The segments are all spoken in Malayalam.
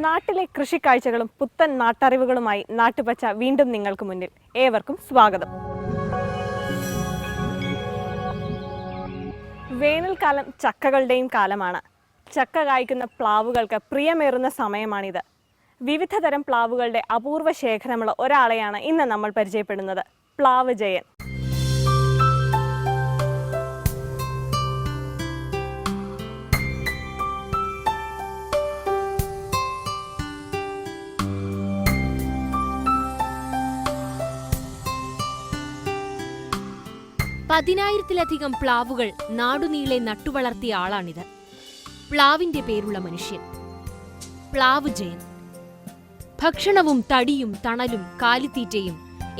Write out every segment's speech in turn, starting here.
നാട്ടിലെ കൃഷിക്കാഴ്ചകളും പുത്തൻ നാട്ടറിവുകളുമായി നാട്ടുപച്ച വീണ്ടും നിങ്ങൾക്ക് മുന്നിൽ. ഏവർക്കും സ്വാഗതം. വേനൽക്കാലം ചക്കകളുടെയും കാലമാണ്. ചക്ക കായ്ക്കുന്ന പ്ലാവുകൾക്ക് പ്രിയമേറുന്ന സമയമാണിത്. വിവിധ തരം പ്ലാവുകളുടെ അപൂർവ ശേഖരമുള്ള ഒരാളെയാണ് ഇന്ന് നമ്മൾ പരിചയപ്പെടുന്നത്. പ്ലാവ് ജയൻ. പതിനായിരത്തിലധികം പ്ലാവുകൾ നാടുനീളെ നട്ടുവളർത്തിയ ആളാണിത്. പ്ലാവിന്റെ പേരുള്ള മനുഷ്യൻ, പ്ലാവ് ജയൻ. ഭക്ഷണവും തടിയും തണലും കാലിത്തീറ്റയും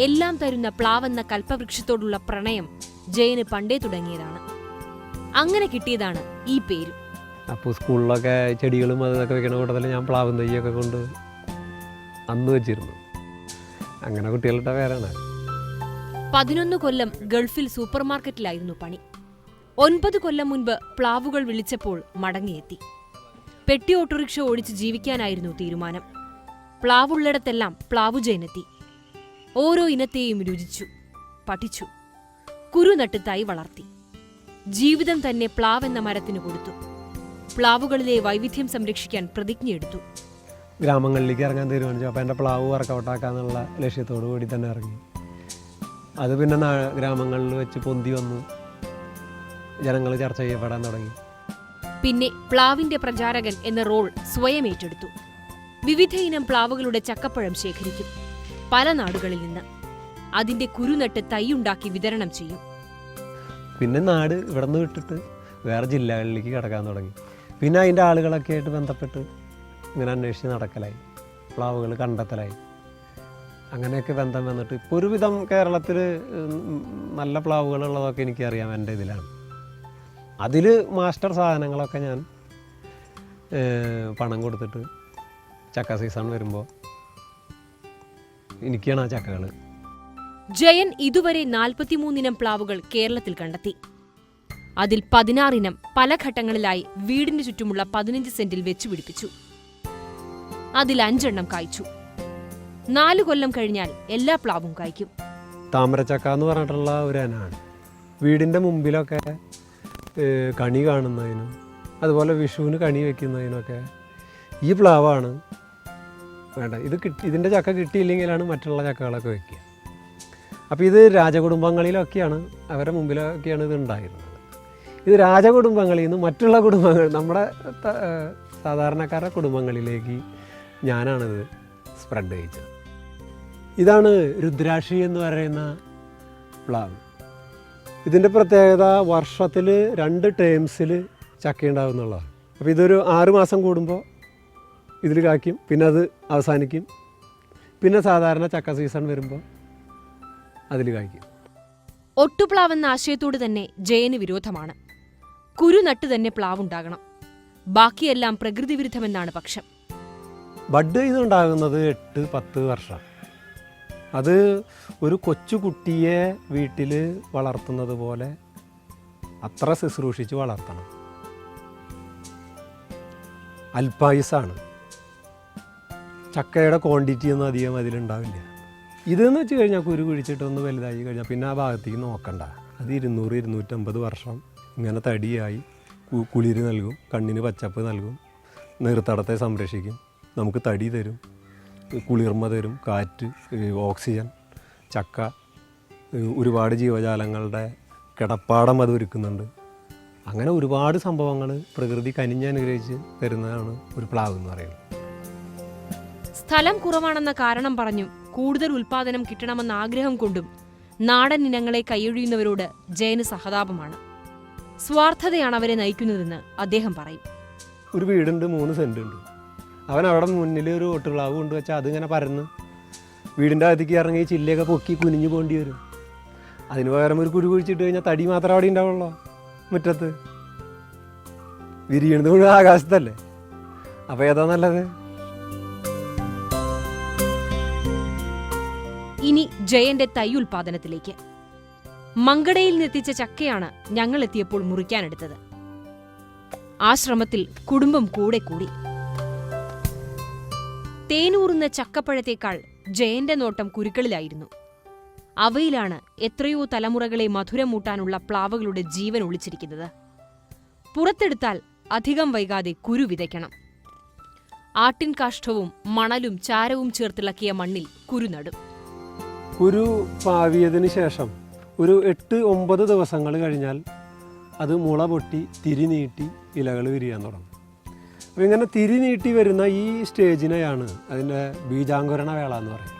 എല്ലാം തരുന്ന പ്ലാവെന്ന കൽപ്പവൃക്ഷത്തോടുള്ള പ്രണയം ജയന് പണ്ടേ തുടങ്ങിയതാണ്. അങ്ങനെ കിട്ടിയതാണ് ഈ പേര്. അപ്പോൾ സ്കൂളിലൊക്കെ ചെടികളും അതൊക്കെ വെക്കണ കൂട്ടത്തിൽ ഞാൻ പ്ലാവും തയ്യൊക്കെ കൊണ്ട് അന്ന് വെച്ചിരുന്നു. അങ്ങനെ കുട്ടികളുടെ പേരാണ്. 11 കൊല്ലം ഗൾഫിൽ സൂപ്പർമാർക്കറ്റിലായിരുന്നു പണി. 9 കൊല്ലം മുൻപ് പ്ലാവുകൾ വിളിച്ചപ്പോൾ മടങ്ങിയെത്തി. പെട്ടി ഓട്ടോറിക്ഷ ഓടിച്ച് ജീവിക്കാനായിരുന്നു തീരുമാനം. പ്ലാവുള്ളിടത്തെല്ലാം പ്ലാവുജയനെത്തി. ഓരോ ഇനത്തെയും രുചിച്ചു, പഠിച്ചു, കുരുനട്ട് തൈ വളർത്തി. ജീവിതം തന്നെ പ്ലാവെന്ന മരത്തിന് കൊടുത്തു. പ്ലാവുകളിലെ വൈവിധ്യം സംരക്ഷിക്കാൻ പ്രതിജ്ഞയെടുത്തു. ഗ്രാമങ്ങളിലേക്ക് ഇറങ്ങാൻ തീരുമാനിച്ചു. അപ്പോൾ എൻ്റെ പ്ലാവ് വർക്കൗട്ടാക്കാന്നുള്ള ലക്ഷ്യത്തോടു കൂടി തന്നെ ഇറങ്ങി. അത് പിന്നെ ഗ്രാമങ്ങളിൽ വെച്ച് പൊന്തി വന്നു, ജനങ്ങൾ ചർച്ച ചെയ്യപ്പെടാൻ തുടങ്ങി. പിന്നെ പ്ലാവിന്റെ പ്രചാരകൻ എന്ന റോൾ സ്വയം ഏറ്റെടുത്തു. വിവിധ ഇനം പ്ലാവുകളുടെ ചക്കപ്പഴം ശേഖരിക്കും, പല നാടുകളിൽ നിന്ന്. അതിന്റെ കുരുനട്ട് തൈയുണ്ടാക്കി വിതരണം ചെയ്യും. പിന്നെ നാട് ഇവിടെ നിന്ന് വിട്ടിട്ട് വേറെ ജില്ലകളിലേക്ക് കടക്കാൻ തുടങ്ങി. പിന്നെ അതിൻ്റെ ആളുകളൊക്കെ ആയിട്ട് ബന്ധപ്പെട്ട് ഇങ്ങനെ അന്വേഷിച്ച് നടക്കലായി, പ്ലാവുകൾ കണ്ടെത്തലായി. അങ്ങനെയൊക്കെ ബന്ധം വന്നിട്ട് ഇപ്പോൾ ഒരുവിധം കേരളത്തിൽ നല്ല പ്ലാവുകളുള്ളതൊക്കെ എനിക്കറിയാം. എൻ്റെ ഇതിലാണ്. അതിൽ മാസ്റ്റർ സാധനങ്ങളൊക്കെ ഞാൻ പണം കൊടുത്തിട്ട് ചക്ക സീസൺ വരുമ്പോൾ എനിക്കാണ് ആ ചക്കകൾ. ജയൻ ഇതുവരെ 43 ഇനം പ്ലാവുകൾ കേരളത്തിൽ കണ്ടെത്തി. അതിൽ 16 ഇനം പല ഘട്ടങ്ങളിലായി വീടിന് ചുറ്റുമുള്ള 15 സെന്റിൽ വെച്ചുപിടിപ്പിച്ചു. അതിൽ 5 എണ്ണം കായ്ച്ചു. 4 കൊല്ലം കഴിഞ്ഞാൽ എല്ലാ പ്ലാവും കായ്ക്കും. താമരച്ചക്ക എന്ന് പറഞ്ഞിട്ടുള്ള ഒരു ഇനമാണ്. വീടിൻ്റെ മുമ്പിലൊക്കെ കണി കാണുന്നതിനും അതുപോലെ വിഷുവിന് കണി വയ്ക്കുന്നതിനൊക്കെ ഈ പ്ലാവാണ് വേണ്ട. ഇതിൻ്റെ ചക്ക കിട്ടിയില്ലെങ്കിലാണ് മറ്റുള്ള ചക്കകളൊക്കെ വയ്ക്കുക. അപ്പോൾ ഇത് രാജകുടുംബങ്ങളിലൊക്കെയാണ്, അവരുടെ മുമ്പിലൊക്കെയാണ് ഇത് ഉണ്ടായിരുന്നത്. ഇത് രാജകുടുംബങ്ങളിൽ നിന്ന് മറ്റുള്ള കുടുംബങ്ങൾ, നമ്മുടെ സാധാരണക്കാരുടെ കുടുംബങ്ങളിലേക്ക് ഞാനാണിത് സ്പ്രെഡ് ചെയ്യിച്ചത്. ഇതാണ് രുദ്രാക്ഷി എന്ന് പറയുന്ന പ്ലാവ്. ഇതിൻ്റെ പ്രത്യേകത വർഷത്തിൽ 2 ടേംസിൽ ചക്ക ഉണ്ടാകുന്നുള്ളതാണ്. അപ്പോൾ ഇതൊരു 6 മാസം കൂടുമ്പോൾ ഇതിൽ കായ്ക്കും, പിന്നെ അത് അവസാനിക്കും. പിന്നെ സാധാരണ ചക്ക സീസൺ വരുമ്പോൾ അതിൽ കായ്ക്കും. ഒട്ടുപ്ലാവെന്ന ആശയത്തോട് തന്നെ ജയന് വിരോധമാണ്. കുരുനട്ട് തന്നെ പ്ലാവുണ്ടാകണം, ബാക്കിയെല്ലാം പ്രകൃതി വിരുദ്ധമെന്നാണ് പക്ഷം. ബഡ് ഇതുണ്ടാകുന്നത് 8-10 വർഷം. അത് ഒരു കൊച്ചുകുട്ടിയെ വീട്ടിൽ വളർത്തുന്നത് പോലെ അത്ര ശുശ്രൂഷിച്ച് വളർത്തണം. അൽപായുസാണ്. ചക്കയുടെ ക്വാണ്ടിറ്റി ഒന്നും അധികം അതിലുണ്ടാവില്ല. ഇതെന്ന് വെച്ച് കഴിഞ്ഞാൽ കുരു കുഴിച്ചിട്ടൊന്ന് വലുതായി കഴിഞ്ഞാൽ പിന്നെ ആ ഭാഗത്തേക്ക് നോക്കണ്ട. അത് 200-250 വർഷം ഇങ്ങനെ തടിയായി കുളിര് നൽകും, കണ്ണിന് പച്ചപ്പ് നൽകും, നീർത്തടത്തെ സംരക്ഷിക്കും, നമുക്ക് തടി തരും, കുളിർമ തരും, കാറ്റ്, ഓക്സിജൻ. ചക്ക ഒരുപാട് ജീവജാലങ്ങളുടെ കിടപ്പാടം അത് ഒരുക്കുന്നുണ്ട്. അങ്ങനെ ഒരുപാട് സംഭവങ്ങൾ പ്രകൃതി കനിഞ്ഞനുഗ്രഹിച്ച് തരുന്നതാണ് ഒരു പ്ലാവ് എന്ന് പറയുന്നത്. സ്ഥലം കുറവാണെന്ന കാരണം പറഞ്ഞും കൂടുതൽ ഉൽപാദനം കിട്ടണമെന്ന ആഗ്രഹം കൊണ്ടും നാടൻ ഇനങ്ങളെ കൈയൊഴിയുന്നവരോട് ജയന് സഹതാപമാണ്. സ്വാർത്ഥതയാണ് അവരെ നയിക്കുന്നതെന്ന് അദ്ദേഹം പറയും. ഒരു വീടുണ്ട്, 3 സെന്റ് ഉണ്ട്. അവൻ അവിടെ മുന്നിൽ ഒരു ഒട്ടുപ്ലാവ് കൊണ്ടുവച്ചാൽ അതിങ്ങനെ പരന്ന് വീടിൻ്റെ അകത്തേക്ക് ഇറങ്ങി ചില്ലയൊക്കെ പൊക്കി കുനിഞ്ഞു പോകേണ്ടി വരും. അതിന് പകരം ഒരു കുരു കുഴിച്ചിട്ട് കഴിഞ്ഞാൽ തടി മാത്രം അവിടെ ഉണ്ടാവുള്ളൂ. മുറ്റത്ത് വിരിയണത് മുഴുവൻ ആകാശത്തല്ലേ. അപ്പോൾ ഏതാ നല്ലത്? ഇനി ജയന്റെ തൈ ഉൽപാദനത്തിലേക്ക്. മങ്കടയിൽ നിന്നെത്തിച്ച ചക്കയാണ് ഞങ്ങൾ എത്തിയപ്പോൾ മുറിക്കാനെടുത്തത്. ആ ശ്രമത്തിൽ കുടുംബം കൂടെ കൂടി. തേനൂറുന്ന ചക്കപ്പഴത്തേക്കാൾ ജയന്റെ നോട്ടം കുരുക്കളിലായിരുന്നു. അവയിലാണ് എത്രയോ തലമുറകളെ മധുരമൂട്ടാനുള്ള പ്ലാവുകളുടെ ജീവൻ ഒളിച്ചിരിക്കുന്നത്. പുറത്തെടുത്താൽ അധികം വൈകാതെ കുരു വിതയ്ക്കണം. ആട്ടിൻ കാഷ്ഠവും മണലും ചാരവും ചേർത്തിളക്കിയ മണ്ണിൽ കുരു നടും. കുരു പാവിയതിന് ശേഷം ഒരു 8-9 ദിവസങ്ങൾ കഴിഞ്ഞാൽ അത് മുള പൊട്ടി തിരി നീട്ടി ഇലകൾ വിരിയാൻ തുടങ്ങും. അപ്പോൾ ഇങ്ങനെ തിരി നീട്ടി വരുന്ന ഈ സ്റ്റേജിനെയാണ് അതിൻ്റെ ബീജാങ്കുരണ വേള എന്ന് പറയുന്നത്.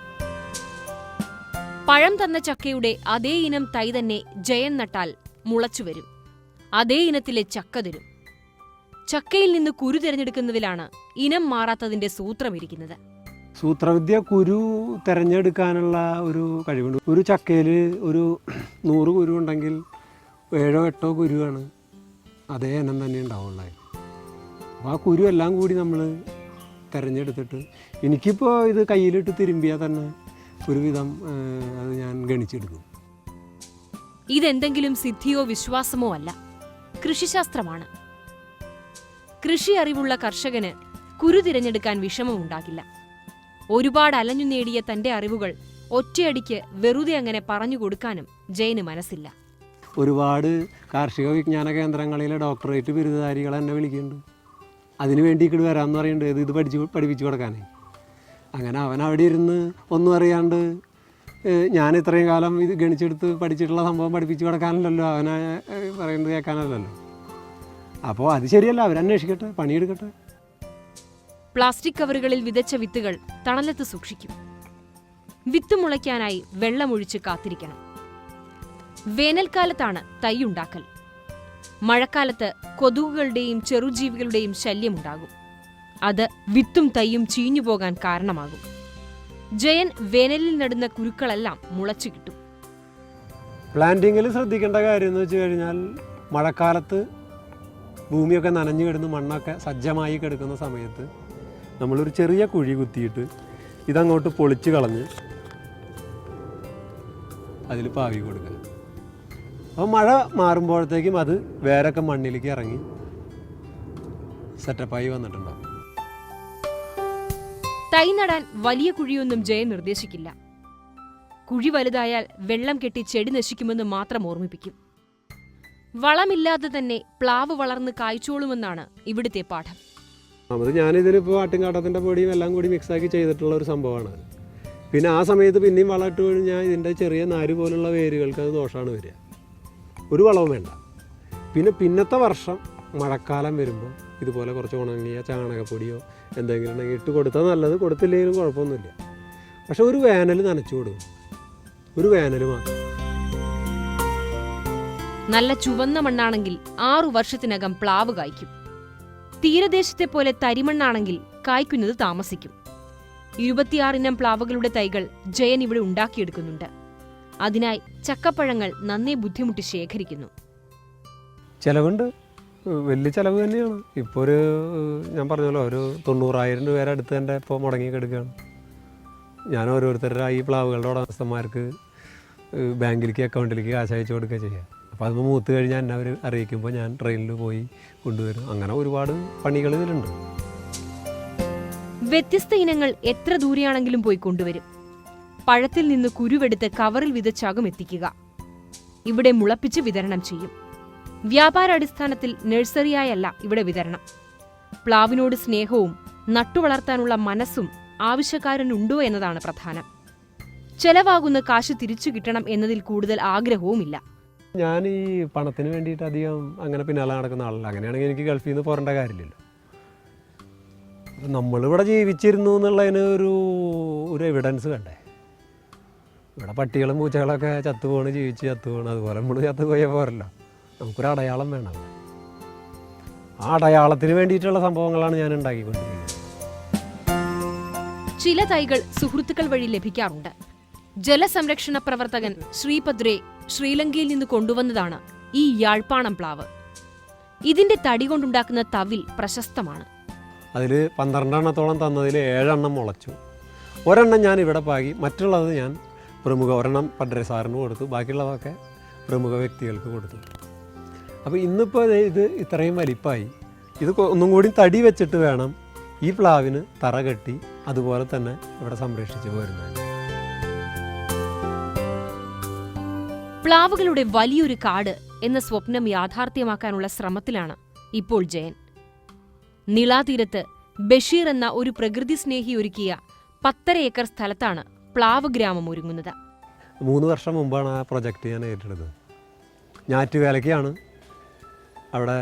പഴം തന്ന ചക്കയുടെ അതേ ഇനം തൈ തന്നെ ജയൻ നട്ടാൽ മുളച്ചുവരും. അതേ ഇനത്തിലെ ചക്ക തരും. ചക്കയിൽ നിന്ന് കുരു തിരഞ്ഞെടുക്കുന്നതിലാണ് ഇനം മാറാത്തതിന്റെ സൂത്രമിരിക്കുന്നത്. സൂത്രവിദ്യ കുരു തിരഞ്ഞെടുക്കാനുള്ള ഒരു കഴിവുണ്ട്. ഒരു ചക്കയിൽ ഒരു 100 കുരു ഉണ്ടെങ്കിൽ 7-8 കുരുവാണ് അതേ ഇനം തന്നെ ഉണ്ടാവുള്ളൂ. അപ്പോൾ ആ കുരു എല്ലാം കൂടി നമ്മൾ തിരഞ്ഞെടുത്തിട്ട് എനിക്കിപ്പോൾ ഇത് കയ്യിലിട്ട് തിരുമ്പിയാൽ തന്നെ ഒരുവിധം അത് ഞാൻ ഗണിച്ചെടുക്കും. ഇതെന്തെങ്കിലും സിദ്ധിയോ വിശ്വാസമോ അല്ല, കൃഷിശാസ്ത്രമാണ്. കൃഷി അറിവുള്ള കർഷകന് കുരു തിരഞ്ഞെടുക്കാൻ വിഷമമുണ്ടാകില്ല. ഒരുപാട് അലഞ്ഞു നേടിയ തന്റെ അറിവുകൾ ഒറ്റയടിക്ക് വെറുതെ അങ്ങനെ പറഞ്ഞു കൊടുക്കാനും ജയന് മനസ്സില്ല. ഒരുപാട് കാർഷിക വിജ്ഞാന കേന്ദ്രങ്ങളിലെ ഡോക്ടറേറ്റ് ബിരുദധാരികൾ എന്നെ വിളിക്കുന്നുണ്ട്. അതിന് വേണ്ടി ഇങ്ങോട്ട് വരാമെന്ന് പറയുന്നുണ്ട്, ഇത് പഠിപ്പിച്ചു കൊടുക്കാനേ. അങ്ങനെ അവൻ അവിടെ ഇരുന്ന് ഒന്നും അറിയാണ്ട് ഞാൻ ഇത്രയും കാലം ഇത് ഗണിച്ചെടുത്ത് പഠിച്ചിട്ടുള്ള സംഭവം പഠിപ്പിച്ചു കൊടുക്കാനല്ലല്ലോ, അവനെ പറയുന്നത് കേൾക്കാനല്ലല്ലോ. അപ്പോൾ അത് ശരിയല്ല, അവരന്വേഷിക്കട്ടെ, പണിയെടുക്കട്ടെ. പ്ലാസ്റ്റിക് കവറുകളിൽ വിതച്ച വിത്തുകൾ തണലത്ത് സൂക്ഷിക്കും. വിത്ത് മുളയ്ക്കാനായി വെള്ളമൊഴിച്ച് കാത്തിരിക്കണം. വേനൽക്കാലത്താണ് തൈയുണ്ടാക്കൽ. മഴക്കാലത്ത് കൊതുകുകളുടെയും ചെറുജീവികളുടെയും ശല്യമുണ്ടാകും. അത് വിത്തും തൈയും ചീഞ്ഞുപോകാൻ കാരണമാകും. ജയൻ വേനലിൽ നടുന്ന കുരുക്കളെല്ലാം മുളച്ചു കിട്ടും. പ്ലാന്റിങ്ങിൽ ശ്രദ്ധിക്കേണ്ട കാര്യം എന്ന് വെച്ച് കഴിഞ്ഞാൽ മഴക്കാലത്ത് ഭൂമിയൊക്കെ നനഞ്ഞു കിടന്ന് മണ്ണൊക്കെ സജ്ജമായി കിടക്കുന്ന സമയത്ത് നമ്മളൊരു ചെറിയ കുഴി കുത്തിയിട്ട് ഇതങ്ങോട്ട് പൊളിച്ച് കളഞ്ഞ് അതിൽ പാവി കൊടുക്കുക. അപ്പോൾ മഴ മാറുമ്പോഴത്തേക്കും അത് വേരൊക്കെ മണ്ണിലേക്ക് ഇറങ്ങി സെറ്റപ്പായി വന്നിട്ടുണ്ടാവും. തൈ നടാൻ വലിയ കുഴിയൊന്നും ജയൻ നിർദ്ദേശിക്കില്ല. കുഴി വലുതായാൽ വെള്ളം കെട്ടി ചെടി നശിക്കുമെന്ന് മാത്രം ഓർമ്മിപ്പിക്കും. വളമില്ലാതെ തന്നെ പ്ലാവ് വളർന്ന് കായ്ച്ചോളുമെന്നാണ് ഇവിടുത്തെ പാഠം. അത് ഞാനിതിലിപ്പോൾ ആട്ടിൻകാട്ടത്തിൻ്റെ പൊടിയും എല്ലാം കൂടി മിക്സാക്കി ചെയ്തിട്ടുള്ള ഒരു സംഭവമാണ്. പിന്നെ ആ സമയത്ത് പിന്നെയും വളം ഇട്ട് കഴിഞ്ഞാൽ ഇതിൻ്റെ ചെറിയ നാര് പോലുള്ള വേരുകൾക്ക് അത് ദോഷമാണ് വരിക. ഒരു വളവും വേണ്ട. പിന്നത്തെ വർഷം മഴക്കാലം വരുമ്പോൾ ഇതുപോലെ കുറച്ച് ഉണങ്ങിയ ചാണകപ്പൊടിയോ എന്തെങ്കിലും ഉണ്ടെങ്കിൽ ഇട്ട് കൊടുത്താൽ നല്ലത്, കൊടുത്തില്ലെങ്കിലും കുഴപ്പമൊന്നുമില്ല. പക്ഷെ ഒരു വേനൽ നനച്ചു കൊടുക്കും, ഒരു വേനൽ മാത്രം. നല്ല ചുവന്ന മണ്ണാണെങ്കിൽ 6 വർഷത്തിനകം പ്ലാവ് കായ്ക്കും. തീരദേശത്തെ പോലെ തരിമണ്ണാണെങ്കിൽ കായ്ക്കുന്നത് താമസിക്കും. 26 ഇനം പ്ലാവുകളുടെ തൈകൾ ജയൻ ഇവിടെ ഉണ്ടാക്കിയെടുക്കുന്നുണ്ട്. അതിനായി ചക്കപ്പഴങ്ങൾ നന്നേ ബുദ്ധിമുട്ടി ശേഖരിക്കുന്നു. ചിലവുണ്ട്, വലിയ ചിലവ് തന്നെയാണ്. ഇപ്പോൾ ഒരു ഞാൻ പറഞ്ഞല്ലോ ഒരു 90,000 രൂപയുടെ അടുത്ത് തന്നെ ഇപ്പോൾ മുടങ്ങി കിടക്കുകയാണ്. ഞാൻ ഓരോരുത്തരുടെ ഈ പ്ലാവുകളുടെ ഉടമസ്ഥന്മാർക്ക് ബാങ്കിലേക്ക് അക്കൗണ്ടിലേക്ക് കാശ് അയച്ചു കൊടുക്കുക ചെയ്യാം. അപ്പോൾ അത് മൂത്ത് കഴിഞ്ഞാൽ എന്നെ അവർ അറിയിക്കുമ്പോൾ ഞാൻ ട്രെയിനിൽ പോയി കൊണ്ടുവരും. അങ്ങനെ ഒരുപാട് പണികൾ ഇതിലുണ്ട്. വ്യത്യസ്ത ഇനങ്ങൾ എത്ര ദൂരെയാണെങ്കിലും പോയി കൊണ്ടുവരും. പഴത്തിൽ നിന്ന് കുരുവെടുത്ത് കവറിൽ വിതച്ചാകും എത്തിക്കുക. ഇവിടെ മുളപ്പിച്ച് വിതരണം ചെയ്യും. വ്യാപാരാടിസ്ഥാനത്തിൽ നഴ്സറിയായല്ല ഇവിടെ വിതരണം. പ്ലാവിനോട് സ്നേഹവും നട്ടുവളർത്താനുള്ള മനസ്സും ആവശ്യക്കാരനുണ്ടോ എന്നതാണ് പ്രധാനം. ചെലവാകുന്ന കാശ് തിരിച്ചു കിട്ടണം എന്നതിൽ കൂടുതൽ ആഗ്രഹവുമില്ല. ഞാൻ ഈ പണത്തിന് വേണ്ടിയിട്ട് അധികം അങ്ങനെ പിന്നാലെ നടക്കുന്ന ആളല്ല. അങ്ങനെയാണെങ്കിൽ എനിക്ക് ഗൾഫിൽ നിന്ന് പോരേണ്ട കാര്യമില്ലല്ലോ. നമ്മളിവിടെ ജീവിച്ചിരുന്നു എന്നുള്ളതിന് ഒരു എവിഡൻസ് വേണ്ടേ. ഇവിടെ പട്ടികളും പൂച്ചകളൊക്കെ ചത്തുപോണ്, ജീവിച്ച് ചത്തുപോണ്. അതുപോലെ നമ്മൾ ചത്തുപോയാൽ പോരല്ലോ, നമുക്കൊരു അടയാളം വേണം. ആ അടയാളത്തിന് വേണ്ടിയിട്ടുള്ള സംഭവങ്ങളാണ് ഞാൻ ഉണ്ടാക്കിക്കൊണ്ടിരിക്കുന്നത്. ചില തൈകൾ സുഹൃത്തുക്കൾ വഴി ലഭിക്കാറുണ്ട്. ജലസംരക്ഷണ പ്രവർത്തകൻ ശ്രീപദ്രെ ശ്രീലങ്കയിൽ നിന്ന് കൊണ്ടുവന്നതാണ് ഈ യാഴ്പ്പാണം പ്ലാവ്. ഇതിന്റെ തടി കൊണ്ടുണ്ടാക്കുന്ന തവിൽ പ്രശസ്തമാണ്. അതിൽ 12 എണ്ണത്തോളം തന്നതിൽ 7 എണ്ണം മുളച്ചു. ഒരെണ്ണം ഞാൻ ഇവിടെ പാകി, മറ്റുള്ളത് ഞാൻ ഒരെണ്ണം പഡ്രെ സാറിന് കൊടുത്തു, ബാക്കിയുള്ളതൊക്കെ പ്രമുഖ വ്യക്തികൾക്ക് കൊടുത്തു. അപ്പോൾ ഇന്നിപ്പോൾ ഇത് ഇത്രയും വലിപ്പമായി. ഇത് ഒന്നും കൂടി തടി വെച്ചിട്ട് വേണം ഈ പ്ലാവിന് തറ കെട്ടി അതുപോലെ തന്നെ ഇവിടെ സംരക്ഷിച്ചു പോരുന്നത്. പ്ലാവുകളുടെ വലിയൊരു കാട് എന്ന സ്വപ്നം യാഥാർത്ഥ്യമാക്കാനുള്ള ശ്രമത്തിലാണ് ഇപ്പോൾ ജയൻ. നിളാതീരത്ത് ബഷീർ എന്ന ഒരു പ്രകൃതി സ്നേഹി ഒരുക്കിയ 10.5 ഏക്കർ സ്ഥലത്താണ് പ്ലാവ് ഗ്രാമം ഒരുങ്ങുന്നത്. 3 വർഷം മുമ്പാണ് ആ പ്രൊജക്റ്റ് ഞാൻ ഏറ്റെടുത്തത്. ഞാറ്റുവേലയ്ക്കാണ് അവിടെ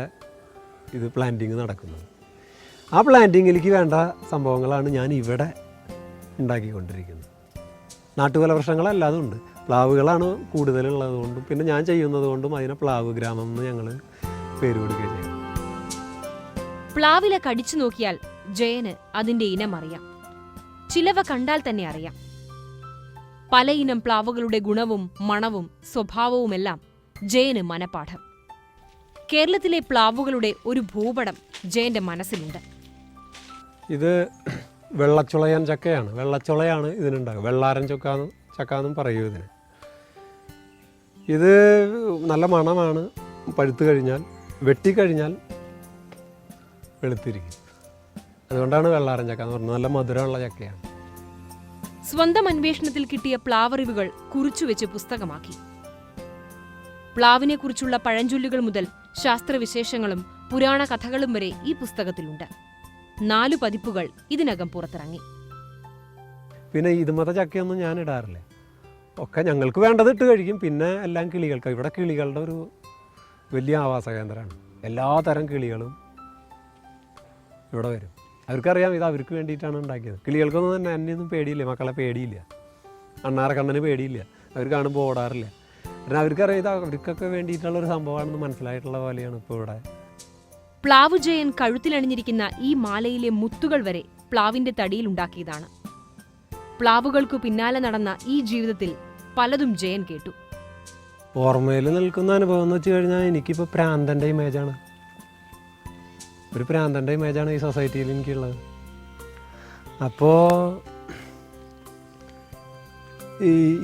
ഇത് പ്ലാന്റിങ് നടക്കുന്നത്. ആ പ്ലാന്റിങ്ങിലേക്ക് വേണ്ട സംഭവങ്ങളാണ് ഞാൻ ഇവിടെ ഉണ്ടാക്കിക്കൊണ്ടിരിക്കുന്നത്. നാട്ടുകല വൃക്ഷങ്ങളല്ലാതും ഉണ്ട്. പ്ലാവുകളാണ് കൂടുതലുള്ളതുകൊണ്ടും പിന്നെ ഞാൻ ചെയ്യുന്നത് കൊണ്ടും അതിനെ പ്ലാവ് ഗ്രാമം എന്ന് ഞങ്ങൾ പേര് കൊടുക്കുകയും ചെയ്യും. പ്ലാവില കടിച്ചു നോക്കിയാൽ ജയന് അതിന്റെ ഇനം അറിയാം. ചിലവ കണ്ടാൽ തന്നെ അറിയാം. പല ഇനം പ്ലാവുകളുടെ ഗുണവും മണവും സ്വഭാവവുമെല്ലാം ജയന് മനപാഠം. കേരളത്തിലെ പ്ലാവുകളുടെ ഒരു ഭൂപടം ജയന്റെ മനസ്സിലുണ്ട്. ഇത് വെള്ളച്ചുളയൻ ചക്കയാണ്. വെള്ളച്ചുളയാണ് ഇതിനുണ്ടാകുക. വെള്ളാരൻ ചക്കാന്നും പറയൂ ഇതിന്. ഇത് നല്ല മണമാണ്. പഴുത്ത് കഴിഞ്ഞാൽ വെട്ടിക്കഴിഞ്ഞാൽ വെളുത്തിരിക്കും. അതുകൊണ്ടാണ് വെള്ളാരൻ ചക്ക എന്ന് പറഞ്ഞത്. നല്ല മധുരമുള്ള ചക്കയാണ്. സ്വന്തം അന്വേഷണത്തിൽ കിട്ടിയ പ്ലാവറിവുകൾ കുറിച്ചുവെച്ച് പുസ്തകമാക്കി. പ്ലാവിനെക്കുറിച്ചുള്ള പഴഞ്ചൊല്ലുകൾ മുതൽ ശാസ്ത്രവിശേഷങ്ങളും പുരാണ കഥകളും വരെ ഈ പുസ്തകത്തിലുണ്ട്. 4 പതിപ്പുകൾ ഇതിനകം പുറത്തിറങ്ങി. പിന്നെ ഇതുമത്തെ ചക്കയൊന്നും ഞാൻ ഇടാറില്ല. ഒക്കെ ഞങ്ങൾക്ക് വേണ്ടത് ഇട്ട് കഴിക്കും. പിന്നെ എല്ലാം കിളികൾക്ക്. ഇവിടെ കിളികളുടെ ഒരു വലിയ ആവാസ കേന്ദ്രമാണ്. എല്ലാ തരം കിളികളും ഇവിടെ വരും. അവർക്കറിയാം ഇത് അവർക്ക് വേണ്ടിയിട്ടാണ് ഉണ്ടാക്കിയത്. കിളികൾക്കൊന്നും തന്നെ എന്നെയൊന്നും പേടിയില്ല. മക്കളെ പേടിയില്ല. അണ്ണാറക്കണ്ണന് പേടിയില്ല. അവർ കാണുമ്പോൾ ഓടാറില്ല. കാരണം അവർക്കറിയാം ഇത് അവർക്കൊക്കെ വേണ്ടിയിട്ടുള്ളൊരു സംഭവമാണെന്ന് മനസ്സിലായിട്ടുള്ള പോലെയാണ് ഇപ്പോൾ ഇവിടെ. പ്ലാവ് ജയൻ കഴുത്തിലണിഞ്ഞിരിക്കുന്ന ഈ മാലയിലെ മുത്തുകൾ വരെ പ്ലാവിന്റെ തടിയിലുണ്ടാക്കിയതാണ്. പ്ലാവുകൾക്കു പിന്നാലെ നടന്ന ഈ ജീവിതത്തിൽ പലതും ജയൻ കേട്ടു. ഓർമ്മയിൽ നിൽക്കുന്ന അനുഭവം എന്ന് വെച്ച് കഴിഞ്ഞാൽ എനിക്കിപ്പോൾ പ്രാന്തൻ്റെ ഇമേജാണ്. ഒരു പ്രാന്തൻ്റെ ഇമേജാണ് ഈ സൊസൈറ്റിയിൽ എനിക്കുള്ളത്. അപ്പോൾ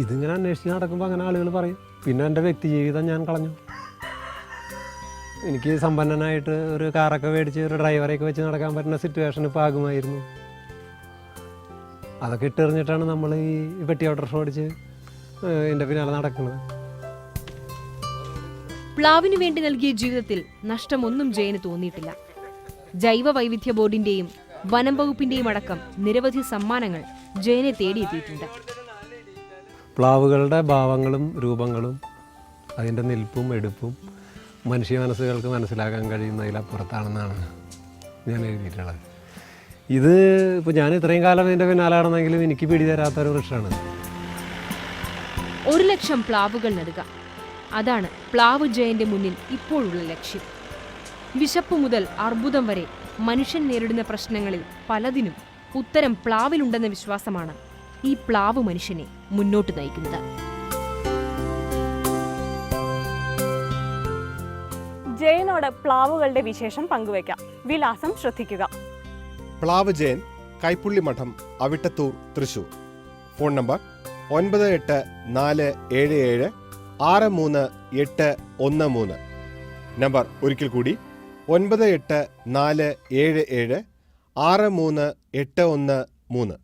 ഇതിങ്ങനെ അന്വേഷിച്ച് നടക്കുമ്പോൾ അങ്ങനെ ആളുകൾ പറയും. പിന്നെ എൻ്റെ വ്യക്തി ജീവിതം ഞാൻ കളഞ്ഞു. എനിക്ക് സമ്പന്നനായിട്ട് ഒരു കാറൊക്കെ മേടിച്ച് ഒരു ഡ്രൈവറെയൊക്കെ വെച്ച് നടക്കാൻ പറ്റുന്ന സിറ്റുവേഷൻ ഇപ്പോൾ ആകുമായിരുന്നു. അതൊക്കെ ഇട്ടെറിഞ്ഞിട്ടാണ് നമ്മൾ ഈ പെട്ടി ഓട്ടോറിക്ഷ ഓടിച്ച് എൻ്റെ പിന്നാലെ നടക്കുന്നത്. പ്ലാവിനു വേണ്ടി നൽകിയ ജീവിതത്തിൽ നഷ്ടമൊന്നും ജയന് തോന്നിയിട്ടില്ല. ജൈവ വൈവിധ്യ ബോർഡിന്റെയും വനം വകുപ്പിന്റെയും അടക്കം നിരവധി സമ്മാനങ്ങൾ ജയനെ തേടിയെത്തിയിട്ടുണ്ട്. പ്ലാവുകളുടെ ഭാവങ്ങളും രൂപങ്ങളും അതിൻ്റെ നിൽപ്പും എടുപ്പും മനുഷ്യ മനസ്സുകൾക്ക് മനസ്സിലാക്കാൻ കഴിയുന്നതിലപ്പുറത്താണെന്നാണ് ഞാൻ എഴുതിയിട്ടുള്ളത്. ഇത് ഇപ്പോൾ ഞാൻ ഇത്രയും കാലം ഇതിൻ്റെ പിന്നാലാണെന്നെങ്കിലും എനിക്ക് പിടി തരാത്തൊരു വൃക്ഷമാണ്. 1 ലക്ഷം പ്ലാവുകൾ നടുക, അതാണ് പ്ലാവ് ജയന്റെ മുന്നിൽ ഇപ്പോഴുള്ള ലക്ഷ്യം. വിശപ്പ് മുതൽ അർബുദം വരെ മനുഷ്യൻ നേരിടുന്ന പ്രശ്നങ്ങളിൽ പലതിനും ഉത്തരം പ്ലാവിലുണ്ടെന്ന വിശ്വാസമാണ് ഈ പ്ലാവ് മനുഷ്യനെ മുന്നോട്ട് നയിക്കുന്നത്. ജയനോട് പ്ലാവുകളുടെ വിശേഷം പങ്കുവയ്ക്കാം. വിലാസം ശ്രദ്ധിക്കുക. പ്ലാവ് ജയൻ, കൈപ്പുള്ളി മഠം, Avittathur, Thrissur. Phone number 9847763813. Number ഒരിക്കൽ കൂടി 9847763813.